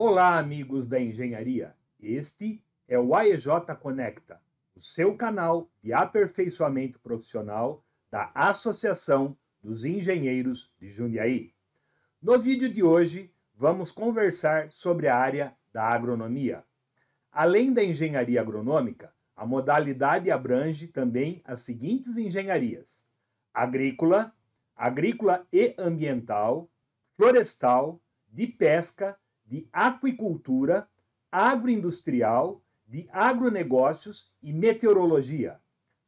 Olá, amigos da engenharia. Este é o AEJ Conecta, o seu canal de aperfeiçoamento profissional da Associação dos Engenheiros de Jundiaí. No vídeo de hoje, vamos conversar sobre a área da agronomia. Além da engenharia agronômica, a modalidade abrange também as seguintes engenharias: agrícola, agrícola e ambiental, florestal, de pesca, de aquicultura, agroindustrial, de agronegócios e meteorologia,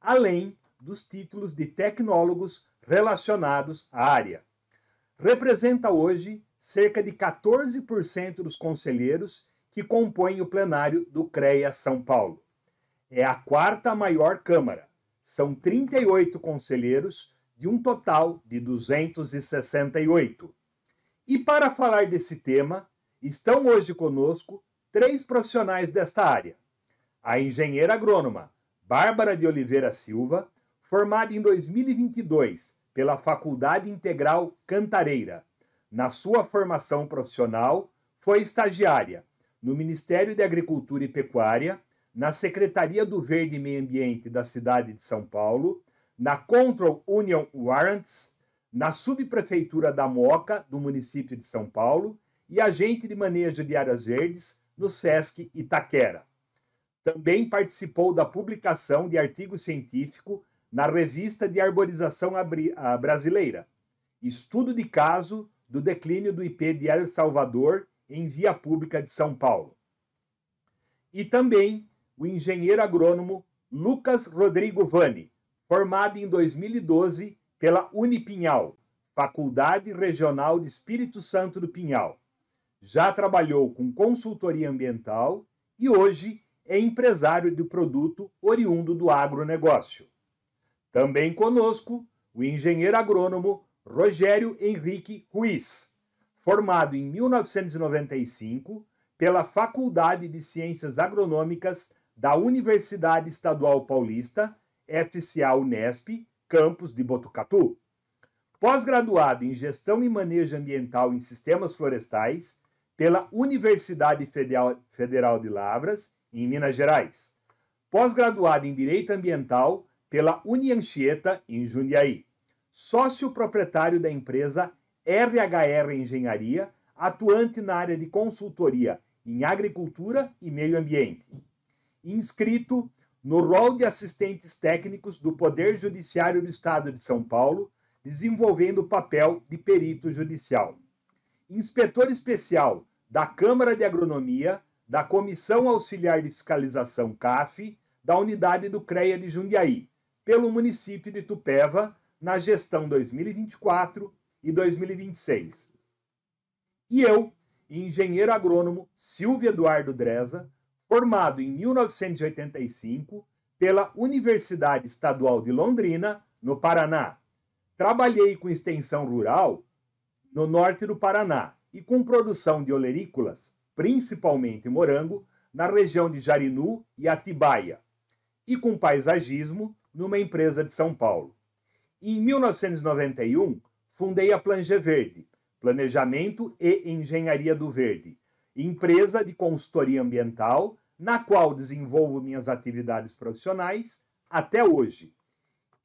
além dos títulos de tecnólogos relacionados à área. Representa hoje cerca de 14% dos conselheiros que compõem o plenário do CREA São Paulo. É a quarta maior Câmara. São 38 conselheiros de um total de 268. E para falar desse tema, estão hoje conosco 3 profissionais desta área. A engenheira agrônoma Bárbara de Oliveira Silva, formada em 2022 pela Faculdade Integral Cantareira. Na sua formação profissional, foi estagiária no Ministério de Agricultura e Pecuária, na Secretaria do Verde e Meio Ambiente da cidade de São Paulo, na Control Union Warrants, na Subprefeitura da Moca, do município de São Paulo, e agente de manejo de áreas verdes no SESC Itaquera. Também participou da publicação de artigo científico na Revista de Arborização Brasileira, estudo de caso do declínio do IP de El Salvador em via pública de São Paulo. E também o engenheiro agrônomo Lucas Rodrigo Vani, formado em 2012 pela Unipinhal, Faculdade Regional de Espírito Santo do Pinhal. Já trabalhou com consultoria ambiental e hoje é empresário de produto oriundo do agronegócio. Também conosco o engenheiro agrônomo Rogério Henrique Ruiz, formado em 1995 pela Faculdade de Ciências Agronômicas da Universidade Estadual Paulista, FCA Unesp, campus de Botucatu. Pós-graduado em Gestão e Manejo Ambiental em Sistemas Florestais pela Universidade Federal de Lavras, em Minas Gerais. Pós-graduado em Direito Ambiental pela Unianchieta, em Jundiaí. Sócio proprietário da empresa RHR Engenharia, atuante na área de consultoria em agricultura e meio ambiente. Inscrito no rol de assistentes técnicos do Poder Judiciário do Estado de São Paulo, desenvolvendo o papel de perito judicial. Inspetor especial da Câmara de Agronomia, da Comissão Auxiliar de Fiscalização CAF, da unidade do CREA de Jundiaí, pelo município de Itupeva, na gestão 2024 e 2026. E eu, engenheiro agrônomo Silvio Eduardo Dreza, formado em 1985 pela Universidade Estadual de Londrina, no Paraná. Trabalhei com extensão rural no norte do Paraná e com produção de olerícolas, principalmente morango, na região de Jarinu e Atibaia, e com paisagismo numa empresa de São Paulo. Em 1991, fundei a Planger Verde, Planejamento e Engenharia do Verde, empresa de consultoria ambiental, na qual desenvolvo minhas atividades profissionais até hoje.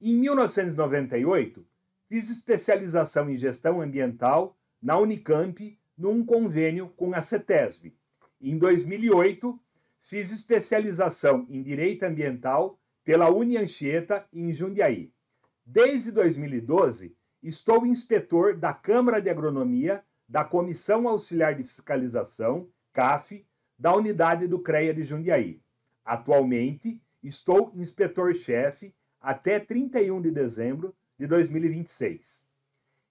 Em 1998, fiz especialização em gestão ambiental na Unicamp, num convênio com a CETESB. Em 2008, fiz especialização em Direito Ambiental pela Unianchieta, em Jundiaí. Desde 2012, estou inspetor da Câmara de Agronomia da Comissão Auxiliar de Fiscalização, CAF, da unidade do CREA de Jundiaí. Atualmente, estou inspetor-chefe até 31 de dezembro de 2026.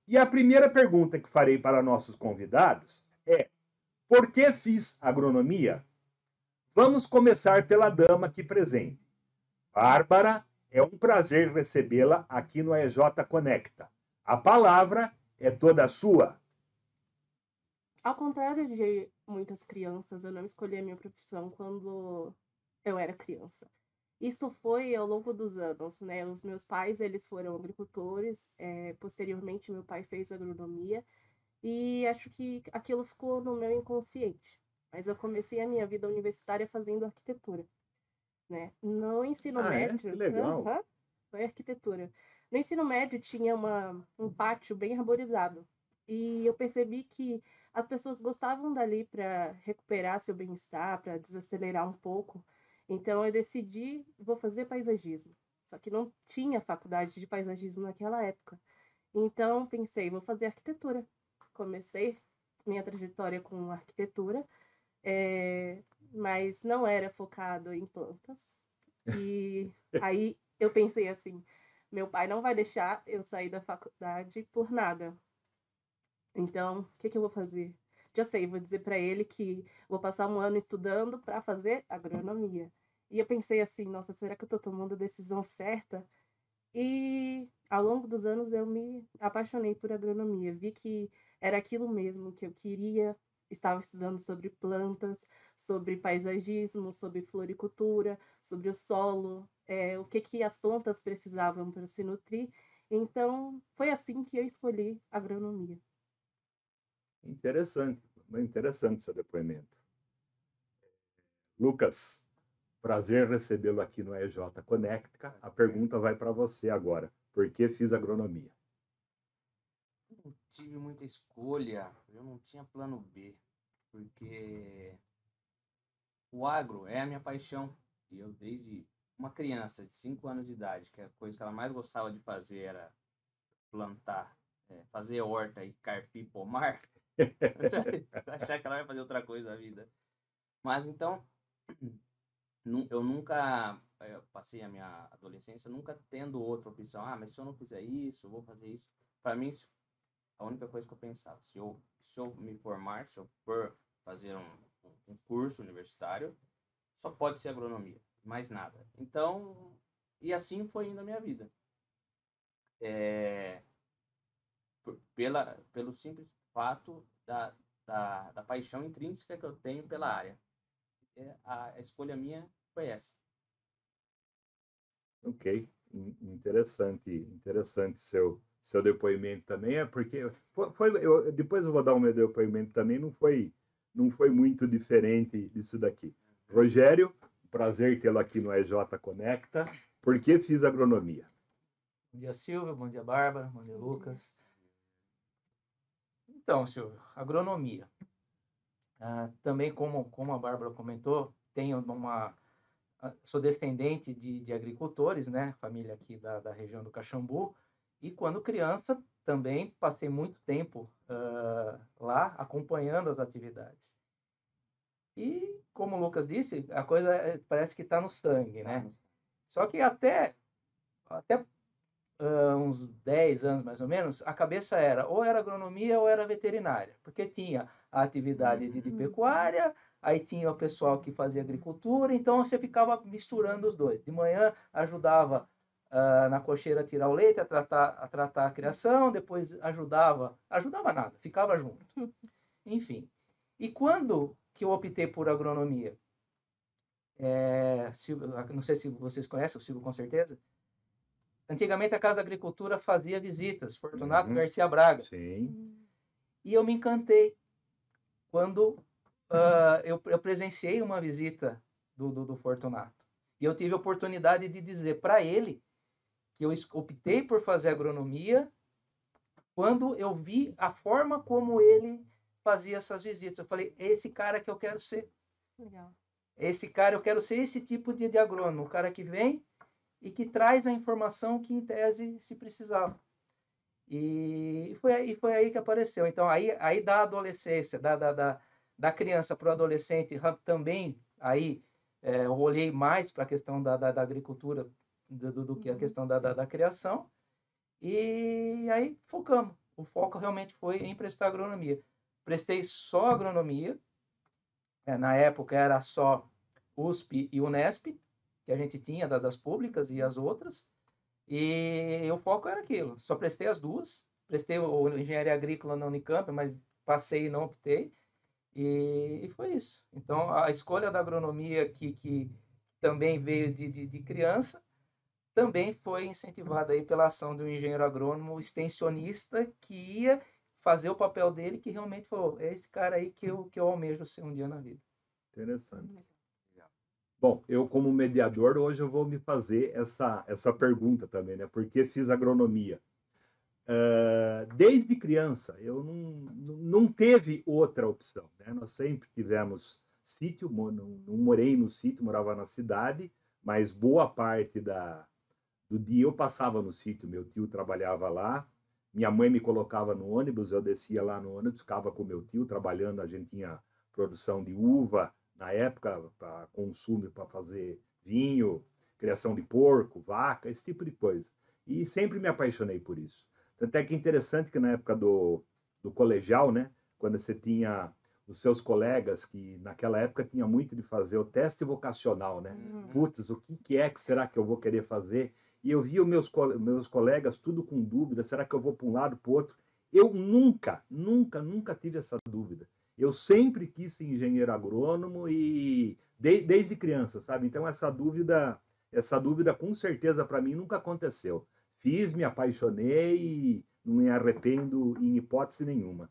E a primeira pergunta que farei para nossos convidados é: por que fiz agronomia? Vamos começar pela dama aqui presente. Bárbara, é um prazer recebê-la aqui no EJ Conecta. A palavra é toda sua. Ao contrário de muitas crianças, eu não escolhi a minha profissão quando eu era criança. Isso foi ao longo dos anos, né? Os meus pais, eles foram agricultores, posteriormente meu pai fez agronomia, e acho que aquilo ficou no meu inconsciente. mas eu comecei a minha vida universitária fazendo arquitetura, né. No ensino Ah, é? Que médio, legal. aham, foi arquitetura. No ensino médio tinha um pátio bem arborizado, e eu percebi que as pessoas gostavam dali para recuperar seu bem-estar, para desacelerar um pouco, então eu decidi: "Vou fazer paisagismo", só que não tinha faculdade de paisagismo naquela época. Então pensei: "Vou fazer arquitetura". Comecei minha trajetória com arquitetura, mas não era focado em plantas. E aí eu pensei assim: "Meu pai não vai deixar eu sair da faculdade por nada, então o que que eu vou fazer? Já sei, vou dizer para ele que vou passar um ano estudando para fazer agronomia". E eu pensei assim: "Nossa, será que eu estou tomando a decisão certa?". E ao longo dos anos eu me apaixonei por agronomia, vi que era aquilo mesmo que eu queria, estava estudando sobre plantas, sobre paisagismo, sobre floricultura, sobre o solo, o que que as plantas precisavam para se nutrir, então foi assim que eu escolhi agronomia. Interessante, muito interessante seu depoimento. Lucas, prazer recebê-lo aqui no EJ Conecta. A pergunta vai para você agora. Por que fiz agronomia? Não tive muita escolha, eu não tinha plano B, porque o agro é a minha paixão. E eu, desde uma criança de 5 anos de idade, que a coisa que ela mais gostava de fazer era plantar, fazer horta e carpir pomar, achar que ela vai fazer outra coisa na vida. Mas então, eu nunca passei a minha adolescência nunca tendo outra opção. Ah, mas se eu não fizer isso, eu vou fazer isso. Para mim, a única coisa que eu pensava, se eu me formar, se eu for fazer um curso universitário, só pode ser agronomia, mais nada. Então, e assim foi indo a minha vida. É, pelo simples fato da paixão intrínseca que eu tenho pela área. A escolha minha foi essa. Ok, interessante, interessante seu depoimento também, porque depois eu vou dar o meu depoimento também, não foi muito diferente disso daqui. Rogério, prazer tê-lo aqui no EJ Conecta. Por que fiz agronomia? Bom dia, Silvio. Bom dia, Bárbara. Bom dia, Lucas. Então, Silvio, agronomia. Também, como a Bárbara comentou, sou descendente de agricultores, né? Família aqui da região do Caxambu. E quando criança, também passei muito tempo lá acompanhando as atividades. E, como o Lucas disse, a coisa parece que está no sangue, né? Só que até uns 10 anos mais ou menos, a cabeça ou era agronomia ou era veterinária, porque tinha a atividade de pecuária, aí tinha o pessoal que fazia agricultura, então você ficava misturando os dois. De manhã ajudava na cocheira a tirar o leite, a tratar a criação, depois ajudava nada, ficava junto. Enfim. E quando que eu optei por agronomia? Silvio, não sei se vocês conhecem, o Silvio com certeza. Antigamente a Casa da Agricultura fazia visitas, Fortunato Garcia Braga. Sim. E eu me encantei quando eu presenciei uma visita do Fortunato. E eu tive a oportunidade de dizer para ele que eu optei por fazer agronomia quando eu vi a forma como ele fazia essas visitas. Eu falei, é esse cara que eu quero ser. Legal. Esse cara, eu quero ser esse tipo de agrônomo. O cara que vem e que traz a informação que, em tese, se precisava. E foi aí que apareceu. Então, aí da adolescência, da criança para o adolescente, também, aí eu olhei mais para a questão da agricultura do que a questão da criação. E aí focamos. O foco realmente foi em prestar agronomia. Prestei só agronomia. Na época era só USP e Unesp, que a gente tinha das públicas e as outras. E o foco era aquilo. Só prestei as duas. Prestei o engenharia agrícola na Unicamp, mas passei e não optei. E foi isso. Então, a escolha da agronomia, que também veio de criança, também foi incentivada aí pela ação de um engenheiro agrônomo extensionista que ia fazer o papel dele, que realmente falou, é esse cara aí que eu almejo ser um dia na vida. Interessante. Legal. Bom, eu como mediador, hoje eu vou me fazer essa pergunta também, né? Por que fiz agronomia? Desde criança, eu não teve outra opção, né? Nós sempre tivemos sítio, não morei no sítio, morava na cidade, mas boa parte do dia eu passava no sítio, meu tio trabalhava lá, minha mãe me colocava no ônibus, eu descia lá no ônibus, ficava com meu tio trabalhando, a gente tinha produção de uva, na época, para consumo, para fazer vinho, criação de porco, vaca, esse tipo de coisa. E sempre me apaixonei por isso. Tanto é que é interessante que na época do colegial, né, quando você tinha os seus colegas, que naquela época tinha muito de fazer o teste vocacional, né? Putz, o que é que será que eu vou querer fazer? E eu via os meus colegas tudo com dúvida, será que eu vou para um lado, para o outro? Eu nunca tive essa dúvida. Eu sempre quis ser engenheiro agrônomo e desde criança, sabe? Então essa dúvida com certeza para mim nunca aconteceu. Fiz, me apaixonei e não me arrependo em hipótese nenhuma.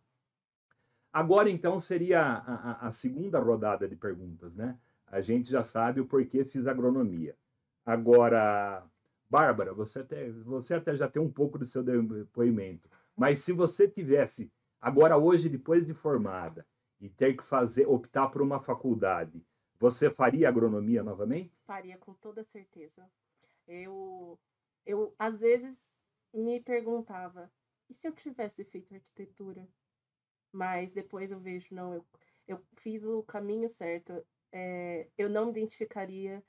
Agora, então, seria a segunda rodada de perguntas, né? A gente já sabe o porquê fiz agronomia. Agora, Bárbara, você até já tem um pouco do seu depoimento, mas se você tivesse, agora hoje, depois de formada, e ter que optar por uma faculdade, você faria agronomia novamente? Faria com toda certeza. Eu às vezes me perguntava, e se eu tivesse feito arquitetura? Mas depois eu vejo, não, eu fiz o caminho certo. Eu não me identificaria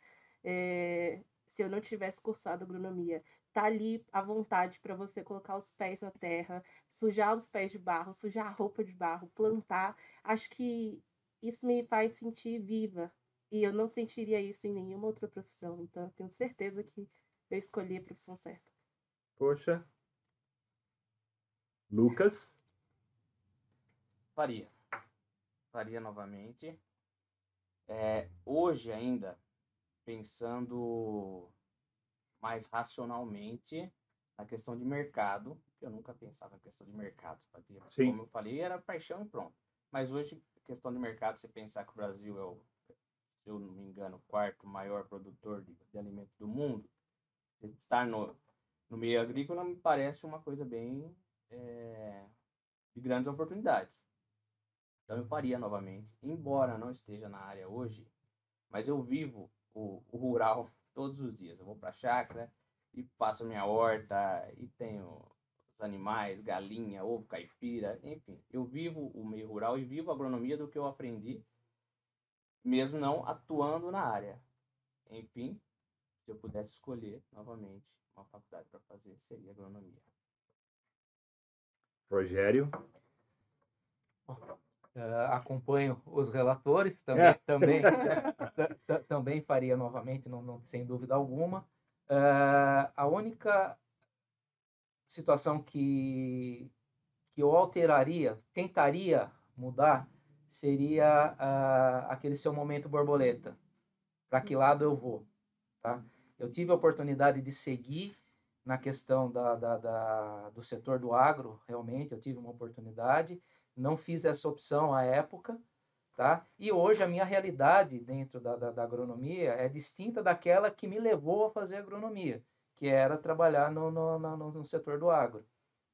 se eu não tivesse cursado agronomia. Tá ali à vontade para você colocar os pés na terra, sujar os pés de barro, sujar a roupa de barro, plantar. Acho que isso me faz sentir viva. E eu não sentiria isso em nenhuma outra profissão. Então, eu tenho certeza que eu escolhi a profissão certa. Poxa. Lucas? Faria novamente. Hoje ainda, pensando mais racionalmente na questão de mercado, eu nunca pensava na questão de mercado. Sim. Como eu falei, era paixão e pronto. Mas hoje, questão de mercado, você pensar que o Brasil é se eu não me engano, o quarto maior produtor de alimentos do mundo, estar no meio agrícola me parece uma coisa bem de grandes oportunidades. Então eu faria novamente, embora não esteja na área hoje, mas eu vivo o rural todos os dias. Eu vou para a chácara e faço minha horta e tenho os animais, galinha, ovo, caipira, enfim. Eu vivo o meio rural e vivo a agronomia do que eu aprendi, mesmo não atuando na área. Enfim, se eu pudesse escolher novamente uma faculdade para fazer, seria agronomia. Rogério? Acompanho os relatores, também faria novamente, sem dúvida alguma. A única situação que eu alteraria, tentaria mudar, seria aquele seu momento borboleta. Para que lado eu vou? Tá? Eu tive a oportunidade de seguir na questão do setor do agro, realmente, eu tive uma oportunidade, não fiz essa opção à época, tá? E hoje a minha realidade dentro da agronomia é distinta daquela que me levou a fazer agronomia, que era trabalhar no setor do agro.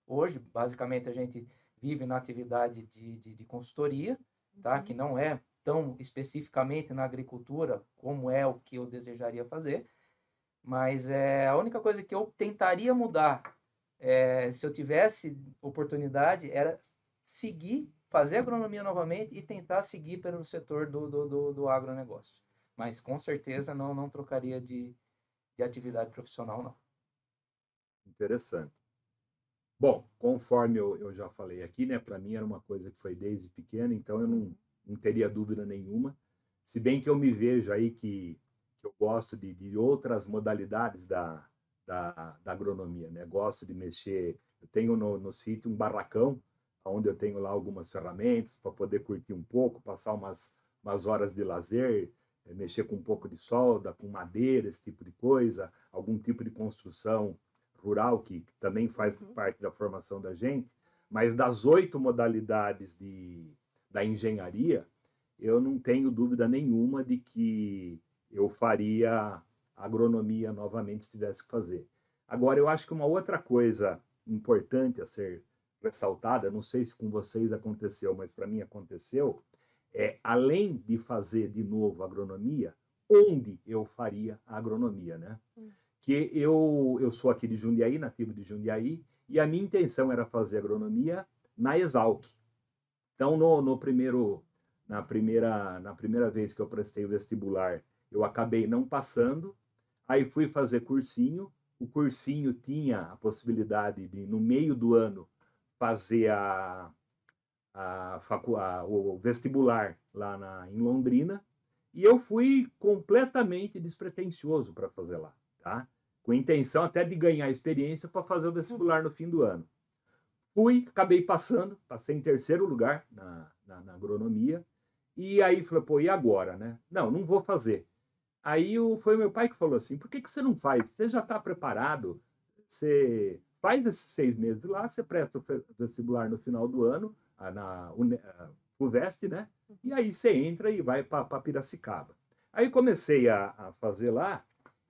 Hoje, basicamente, a gente vive na atividade de consultoria, tá? Que não é tão especificamente na agricultura como é o que eu desejaria fazer, mas a única coisa que eu tentaria mudar, se eu tivesse oportunidade, era fazer agronomia novamente e tentar seguir pelo setor do agronegócio. Mas com certeza não trocaria de atividade profissional, não. Interessante. Bom, conforme eu já falei aqui, né, para mim era uma coisa que foi desde pequeno, então eu não teria dúvida nenhuma. Se bem que eu me vejo aí que eu gosto de outras modalidades da agronomia, né? Gosto de mexer. Eu tenho no sítio um barracão, onde eu tenho lá algumas ferramentas para poder curtir um pouco, passar umas horas de lazer, mexer com um pouco de solda, com madeira, esse tipo de coisa, algum tipo de construção rural que também faz parte da formação da gente. Mas das 8 modalidades da engenharia, eu não tenho dúvida nenhuma de que eu faria agronomia novamente se tivesse que fazer. Agora, eu acho que uma outra coisa importante a ser ressaltada, não sei se com vocês aconteceu, mas para mim aconteceu, além de fazer de novo agronomia, onde eu faria a agronomia, né? Que eu sou aqui de Jundiaí, nativo de Jundiaí, e a minha intenção era fazer agronomia na Exalc. Então, na primeira vez que eu prestei o vestibular, eu acabei não passando, aí fui fazer cursinho, o cursinho tinha a possibilidade de, no meio do ano, fazer o vestibular lá em Londrina, e eu fui completamente despretensioso para fazer lá, tá? Com intenção até de ganhar experiência para fazer o vestibular no fim do ano. Acabei passei em terceiro lugar na agronomia, e aí falei, pô, e agora, né? Não vou fazer. Aí foi meu pai que falou assim, por que você não faz? Você já está preparado, você faz esses 6 meses lá, você presta o vestibular no final do ano, na UVEST, né? E aí você entra e vai para Piracicaba. Aí comecei a fazer lá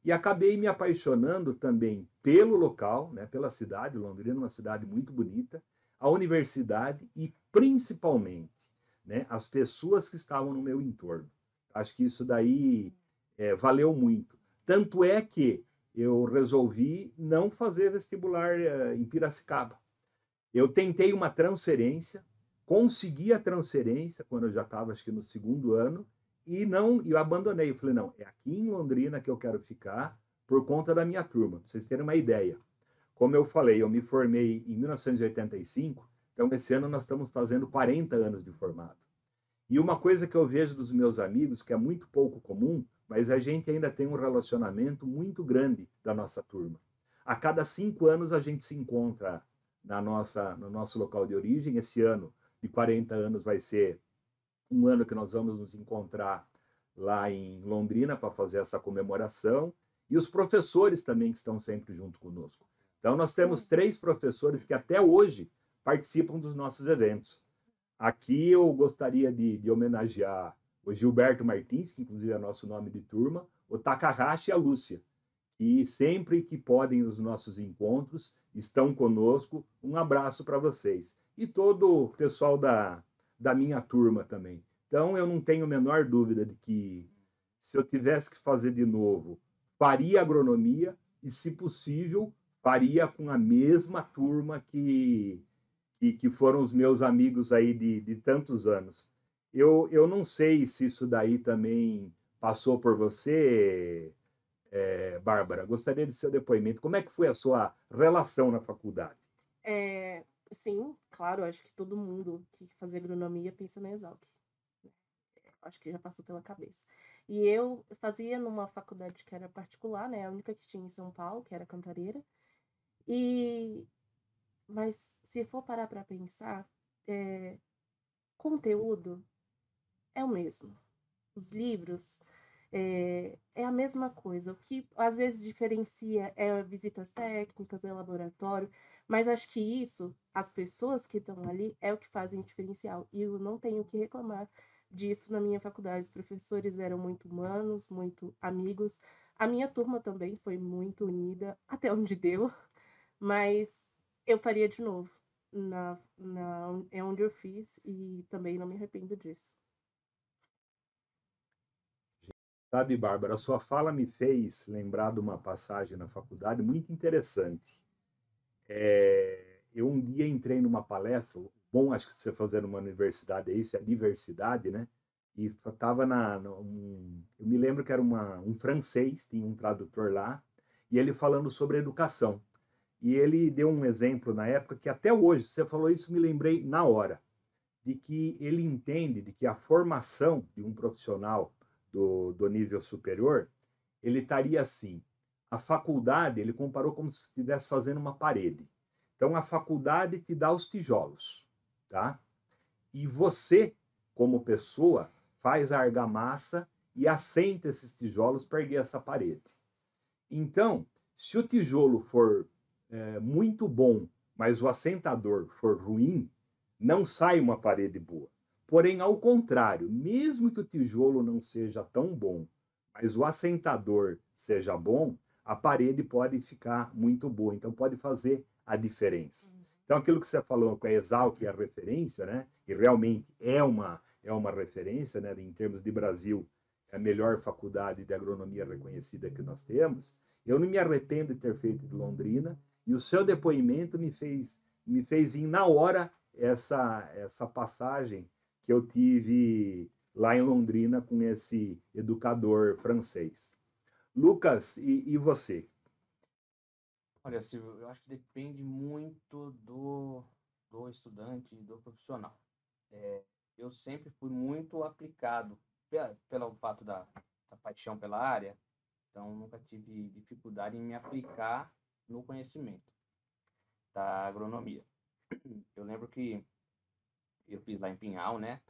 e acabei me apaixonando também pelo local, né? Pela cidade, Londrina, uma cidade muito bonita, a universidade e principalmente, né? As pessoas que estavam no meu entorno. Acho que isso daí valeu muito. Tanto é que eu resolvi não fazer vestibular em Piracicaba. Eu tentei uma transferência, consegui a transferência quando eu já estava, acho que no segundo ano, e eu abandonei. Eu falei, não, é aqui em Londrina que eu quero ficar por conta da minha turma. Para vocês terem uma ideia. Como eu falei, eu me formei em 1985, então esse ano nós estamos fazendo 40 anos de formado. E uma coisa que eu vejo dos meus amigos, que é muito pouco comum, mas a gente ainda tem um relacionamento muito grande da nossa turma. A cada 5 anos a gente se encontra no nosso local de origem. Esse ano de 40 anos vai ser um ano que nós vamos nos encontrar lá em Londrina para fazer essa comemoração. E os professores também que estão sempre junto conosco. Então nós temos 3 professores que até hoje participam dos nossos eventos. Aqui eu gostaria de homenagear o Gilberto Martins, que inclusive é nosso nome de turma, o Takahashi e a Lúcia, que sempre que podem os nossos encontros estão conosco. Um abraço para vocês. E todo o pessoal da minha turma também. Então eu não tenho a menor dúvida de que se eu tivesse que fazer de novo, faria agronomia e, se possível, faria com a mesma turma que foram os meus amigos aí de tantos anos. Eu não sei se isso daí também passou por você, Bárbara. Gostaria de seu depoimento. Como é que foi a sua relação na faculdade? Sim, claro, acho que todo mundo que faz agronomia pensa na Exalc. Acho que já passou pela cabeça. E eu fazia numa faculdade que era particular, né? A única que tinha em São Paulo, que era Cantareira. Mas se for parar para pensar, conteúdo é o mesmo. Os livros é a mesma coisa. O que às vezes diferencia é visitas técnicas, é laboratório, mas acho que isso, as pessoas que estão ali, é o que fazem diferencial. E eu não tenho o que reclamar disso na minha faculdade. Os professores eram muito humanos, muito amigos. A minha turma também foi muito unida, até onde deu, mas eu faria de novo. É onde eu fiz e também não me arrependo disso. Sabe, Bárbara, a sua fala me fez lembrar de uma passagem na faculdade muito interessante. Eu um dia entrei numa palestra, bom, acho que você fazer numa universidade é isso, é diversidade, né? E estava eu me lembro que era um francês, tinha um tradutor lá, e ele falando sobre educação. E ele deu um exemplo na época que até hoje, você falou isso, me lembrei na hora, de que ele entende de que a formação de um profissional do nível superior, ele estaria assim. A faculdade, ele comparou como se estivesse fazendo uma parede. Então, a faculdade te dá os tijolos, tá? E você, como pessoa, faz a argamassa e assenta esses tijolos para erguer essa parede. Então, se o tijolo for muito bom, mas o assentador for ruim, não sai uma parede boa. Porém, ao contrário, mesmo que o tijolo não seja tão bom, mas o assentador seja bom, a parede pode ficar muito boa. Então, pode fazer a diferença. Então, aquilo que você falou com a Exalc, é a referência, né? E realmente é uma referência, né? Em termos de Brasil, é a melhor faculdade de agronomia reconhecida que nós temos. Eu não me arrependo de ter feito de Londrina, e o seu depoimento me fez ir na hora essa passagem que eu tive lá em Londrina com esse educador francês. Lucas, e você? Olha, Silvio, eu acho que depende muito do estudante, do profissional. Eu sempre fui muito aplicado pelo fato da paixão pela área, então nunca tive dificuldade em me aplicar no conhecimento da agronomia. Eu lembro que eu fiz lá em Pinhal, né?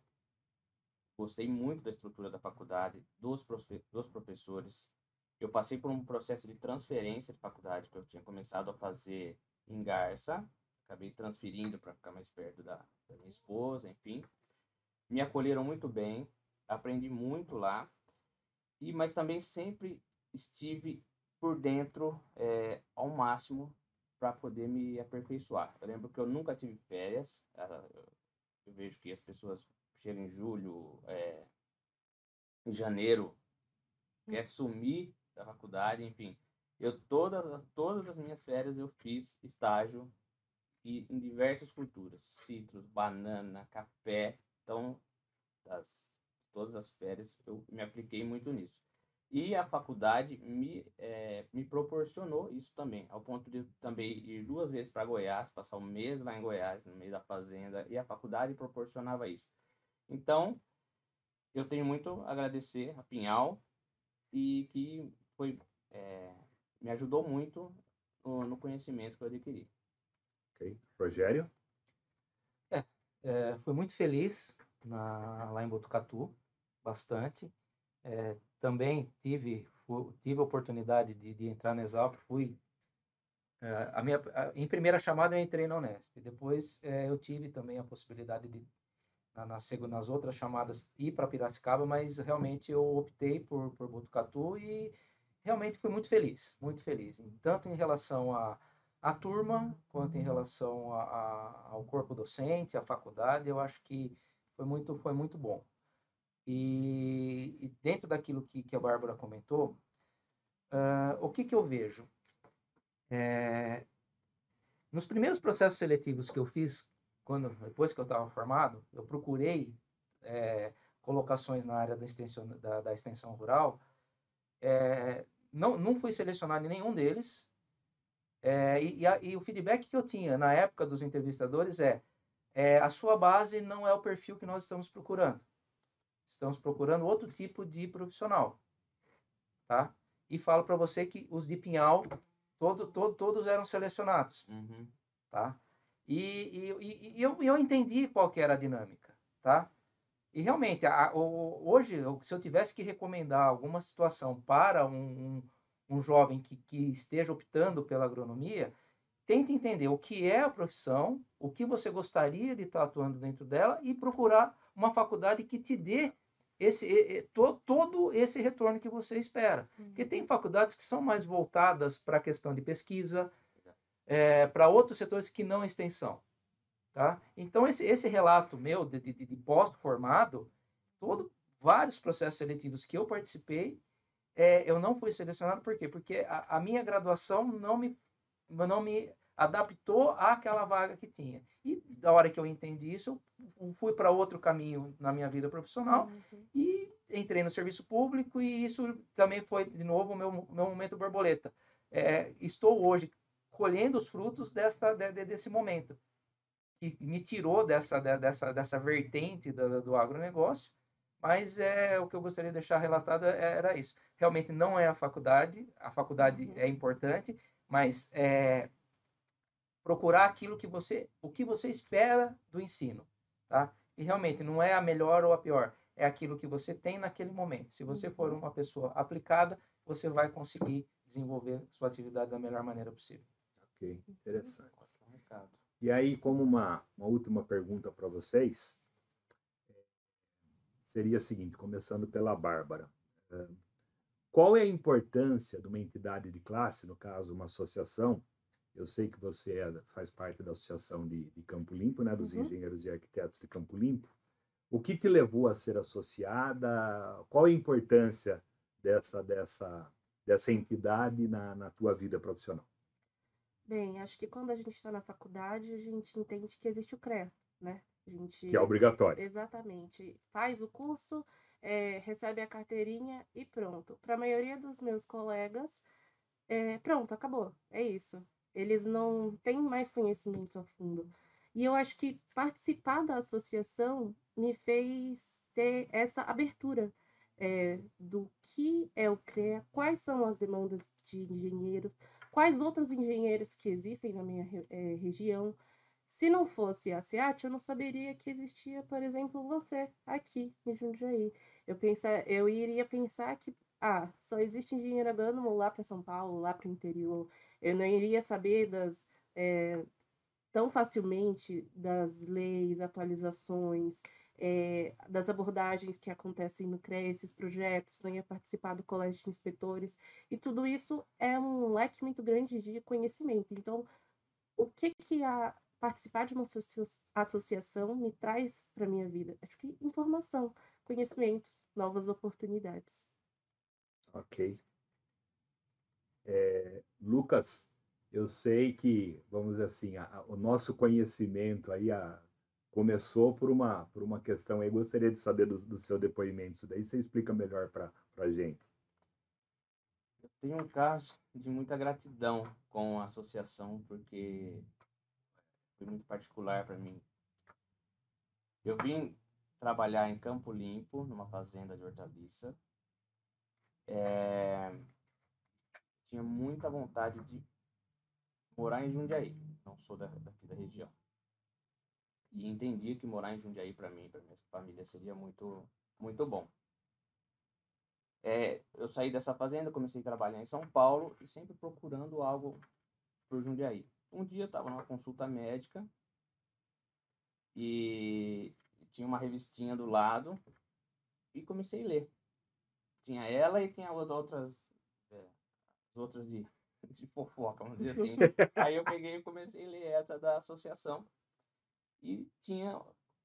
Gostei muito da estrutura da faculdade, dos professores. Eu passei por um processo de transferência de faculdade, que eu tinha começado a fazer em Garça, acabei transferindo para ficar mais perto da minha esposa, enfim. Me acolheram muito bem, aprendi muito lá, mas também sempre estive por dentro ao máximo para poder me aperfeiçoar. Eu lembro que eu nunca tive férias, eu vejo que as pessoas chegam em julho, em janeiro, quer sumir da faculdade, enfim. Todas as minhas férias eu fiz estágio em diversas culturas, citros, banana, café. Então, todas as férias eu me apliquei muito nisso. E a faculdade me proporcionou isso também, ao ponto de também ir 2 vezes para Goiás, passar um mês lá em Goiás, no meio da fazenda, e a faculdade proporcionava isso. Então, eu tenho muito a agradecer a Pinhal, e que me ajudou muito no conhecimento que eu adquiri. Ok. Rogério? Fui muito feliz lá em Botucatu, bastante. Também tive a oportunidade de entrar na Exalc. Em primeira chamada eu entrei na Unesp. Depois eu tive também a possibilidade de, nas outras chamadas, ir para Piracicaba, mas realmente eu optei por Botucatu e realmente fui muito feliz, tanto em relação à turma, quanto em relação ao corpo docente, à faculdade. Eu acho que foi muito bom. E dentro daquilo que a Bárbara comentou, o que eu vejo? Nos primeiros processos seletivos que eu fiz, depois que eu estava formado, eu procurei colocações na área da extensão rural. Não fui selecionado em nenhum deles. E o feedback que eu tinha na época dos entrevistadores a sua base não é o perfil que nós estamos procurando. Estamos procurando outro tipo de profissional. Tá? E falo para você que os de Pinhal, todos eram selecionados. Uhum. Tá? E eu entendi qual que era a dinâmica. Tá? E realmente, hoje, se eu tivesse que recomendar alguma situação para um jovem que esteja optando pela agronomia, tente entender o que é a profissão, o que você gostaria de estar atuando dentro dela e procurar uma faculdade que te dê todo esse retorno que você espera. Porque tem faculdades que são mais voltadas para a questão de pesquisa, para outros setores que não extensão. Tá? Então, esse relato meu de pós-formado, vários processos seletivos que eu participei, eu não fui selecionado. Por quê? Porque a minha graduação não me adaptou àquela vaga que tinha. E da hora que eu entendi isso, eu fui para outro caminho na minha vida profissional e entrei no serviço público, e isso também foi, de novo, o meu momento borboleta. Estou hoje colhendo os frutos desse momento, que me tirou dessa vertente do agronegócio, mas o que eu gostaria de deixar relatado era isso. Realmente não é a faculdade é importante, mas procurar o que você espera do ensino, tá? E realmente não é a melhor ou a pior, é aquilo que você tem naquele momento. Se você for uma pessoa aplicada, você vai conseguir desenvolver sua atividade da melhor maneira possível. Ok, interessante. E aí, como uma última pergunta para vocês, seria a seguinte, começando pela Bárbara. Qual é a importância de uma entidade de classe, no caso, uma associação? Eu sei que você faz parte da Associação de Campo Limpo, né, dos engenheiros e arquitetos de Campo Limpo. O que te levou a ser associada? Qual a importância dessa entidade na tua vida profissional? Bem, acho que quando a gente está na faculdade, a gente entende que existe o CREA, né? A gente, Que é obrigatório. exatamente, faz o curso, recebe a carteirinha e pronto. Para a maioria dos meus colegas, pronto, acabou, é isso. Eles não têm mais conhecimento a fundo. E eu acho que participar da associação me fez ter essa abertura do que é o CREA, quais são as demandas de engenheiros, quais outros engenheiros que existem na minha região. Se não fosse a SEAT, eu não saberia que existia, por exemplo, você aqui em Jundiaí. Eu iria pensar que só existe engenheiro agrônomo lá para São Paulo, lá para o interior. Eu não iria saber tão facilmente das leis, atualizações, das abordagens que acontecem no CREA, esses projetos, não ia participar do colégio de inspetores, e tudo isso é um leque muito grande de conhecimento. Então, o que participar de uma associação me traz para a minha vida? Acho que informação, conhecimentos, novas oportunidades. Ok. Lucas, eu sei que, vamos dizer assim, o nosso conhecimento aí começou por uma questão aí. Gostaria de saber do seu depoimento. Isso daí você explica melhor para a gente. Eu tenho um caso de muita gratidão com a associação, porque foi muito particular para mim. Eu vim trabalhar em Campo Limpo, numa fazenda de hortaliça. Tinha muita vontade de morar em Jundiaí. Não sou daqui da região. E entendia que morar em Jundiaí para mim, para minha família, seria muito, muito bom. Eu saí dessa fazenda, comecei a trabalhar em São Paulo e sempre procurando algo por Jundiaí. Um dia eu estava numa consulta médica e tinha uma revistinha do lado e comecei a ler. Tinha ela e tinha outras de fofoca, vamos dizer assim. Aí eu peguei e comecei a ler essa da associação e tinha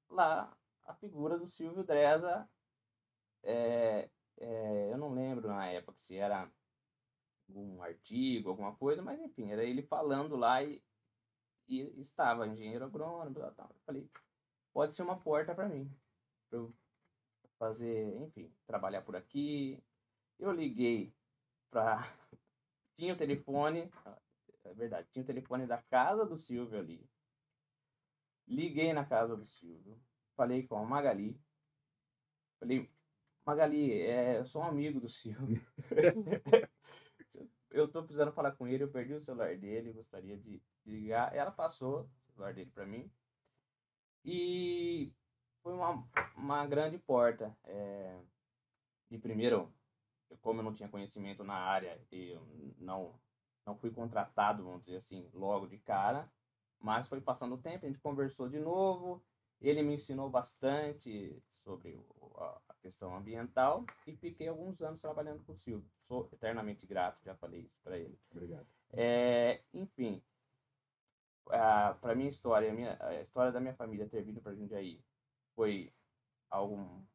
lá a figura do Silvio Dresa. Eu não lembro na época se era algum artigo, alguma coisa, mas enfim, era ele falando lá e estava engenheiro agrônomo. Eu falei, pode ser uma porta para mim, para eu fazer, enfim, trabalhar por aqui. Eu liguei para tinha o telefone, é verdade, tinha o telefone da casa do Silvio ali. Liguei na casa do Silvio, falei com a Magali. Falei, Magali, eu sou um amigo do Silvio. Eu tô precisando falar com ele, eu perdi o celular dele, gostaria de ligar. Ela passou o celular dele para mim. E foi uma grande porta. De primeiro, como eu não tinha conhecimento na área, eu não fui contratado, vamos dizer assim, logo de cara, mas foi passando o tempo, a gente conversou de novo, ele me ensinou bastante sobre a questão ambiental e fiquei alguns anos trabalhando com o Silvio. Sou eternamente grato, já falei isso para ele. Obrigado. Enfim, para minha história, a história da minha família ter vindo para Jundiaí foi algo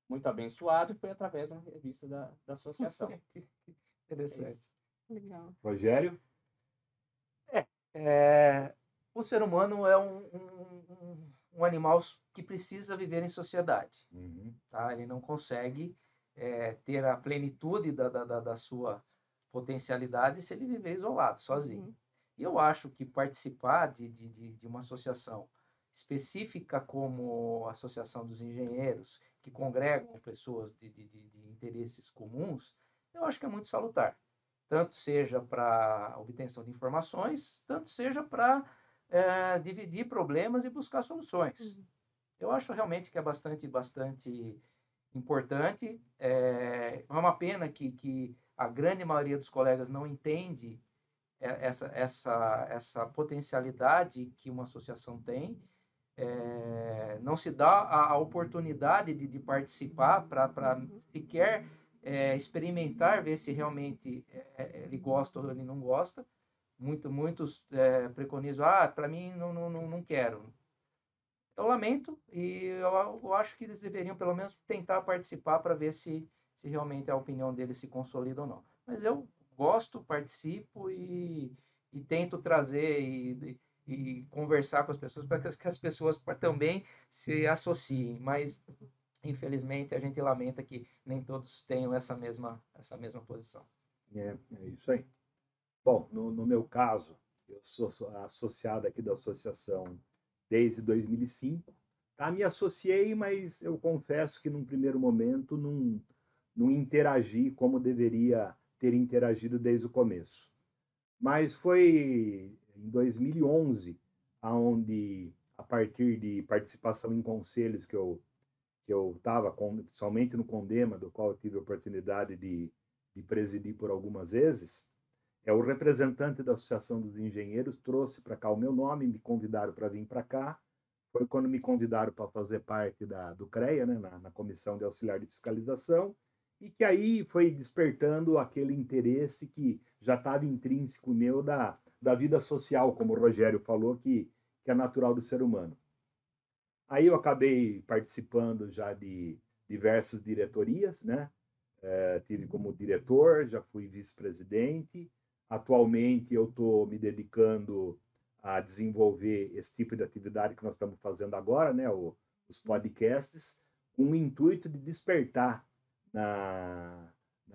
muito abençoado e foi através de uma revista da associação. Interessante. Legal. Rogério? O ser humano é um animal que precisa viver em sociedade. Tá? Ele não consegue ter a plenitude da sua potencialidade se ele viver isolado, sozinho. E eu acho que participar de uma associação específica como a Associação dos Engenheiros, que congregam pessoas de interesses comuns, eu acho que é muito salutar. Tanto seja para obtenção de informações, tanto seja para dividir problemas e buscar soluções. Eu acho realmente que é bastante importante. É uma pena que a grande maioria dos colegas não entende essa potencialidade que uma associação tem. não se dá a oportunidade de participar para sequer experimentar, ver se realmente ele gosta ou ele não gosta. Muitos preconizam, para mim não quero. Eu lamento e eu acho que eles deveriam pelo menos tentar participar para ver se realmente a opinião deles se consolida ou não. Mas eu gosto, participo e tento trazer e conversar com as pessoas para que as pessoas também se associem. Mas, infelizmente, a gente lamenta que nem todos tenham essa mesma posição. É isso aí. Bom, no meu caso, eu sou associado aqui da associação desde 2005. Tá? Me associei, mas eu confesso que num primeiro momento não interagi como deveria ter interagido desde o começo. Mas foi em 2011 aonde, a partir de participação em conselhos que eu estava, somente no Condema, do qual eu tive a oportunidade de presidir por algumas vezes, o representante da Associação dos Engenheiros trouxe para cá o meu nome, me convidaram para vir para cá. Foi quando me convidaram para fazer parte do CREA, né, na Comissão de Auxiliar de Fiscalização, e que aí foi despertando aquele interesse que já estava intrínseco meu da vida social, como o Rogério falou, que é natural do ser humano. Aí eu acabei participando já de diversas diretorias, né? Tive como diretor, já fui vice-presidente. Atualmente eu estou me dedicando a desenvolver esse tipo de atividade que nós estamos fazendo agora, né? Os podcasts, com o intuito de despertar,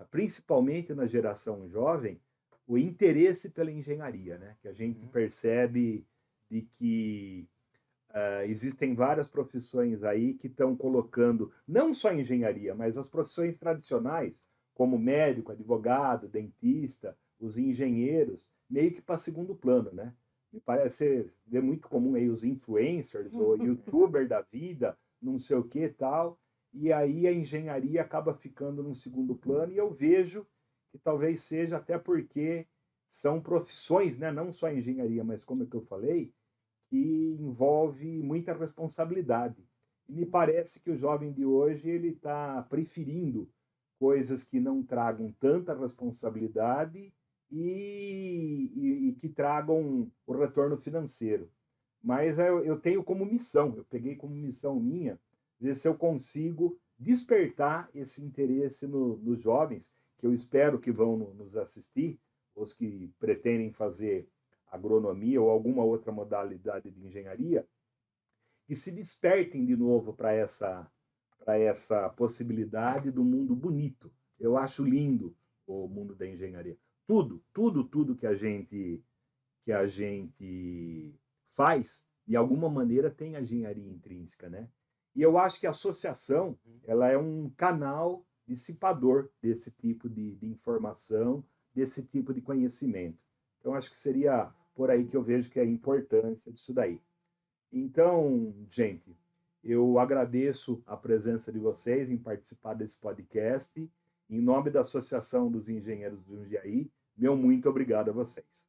principalmente na geração jovem, o interesse pela engenharia, né? Que a gente percebe de que existem várias profissões aí que estão colocando, não só a engenharia, mas as profissões tradicionais, como médico, advogado, dentista, os engenheiros, meio que para segundo plano, né? Me parece ver muito comum aí os influencers, ou youtuber da vida, não sei o que tal, e aí a engenharia acaba ficando num segundo plano, e eu vejo que talvez seja até porque são profissões, né? Não só a engenharia, mas como é que eu falei, que envolve muita responsabilidade. E me parece que o jovem de hoje ele está preferindo coisas que não tragam tanta responsabilidade e que tragam o retorno financeiro. Mas eu tenho como missão, eu peguei como missão minha, ver se eu consigo despertar esse interesse nos jovens, que eu espero que vão nos assistir, os que pretendem fazer agronomia ou alguma outra modalidade de engenharia, que se despertem de novo para essa possibilidade do mundo bonito. Eu acho lindo o mundo da engenharia. Tudo que a gente faz, de alguma maneira, tem a engenharia intrínseca, né? E eu acho que a associação, ela é um canal dissipador desse tipo de informação, desse tipo de conhecimento. Então, acho que seria por aí que eu vejo que é a importância disso daí. Então, gente, eu agradeço a presença de vocês em participar desse podcast. Em nome da Associação dos Engenheiros do Jundiaí, meu muito obrigado a vocês.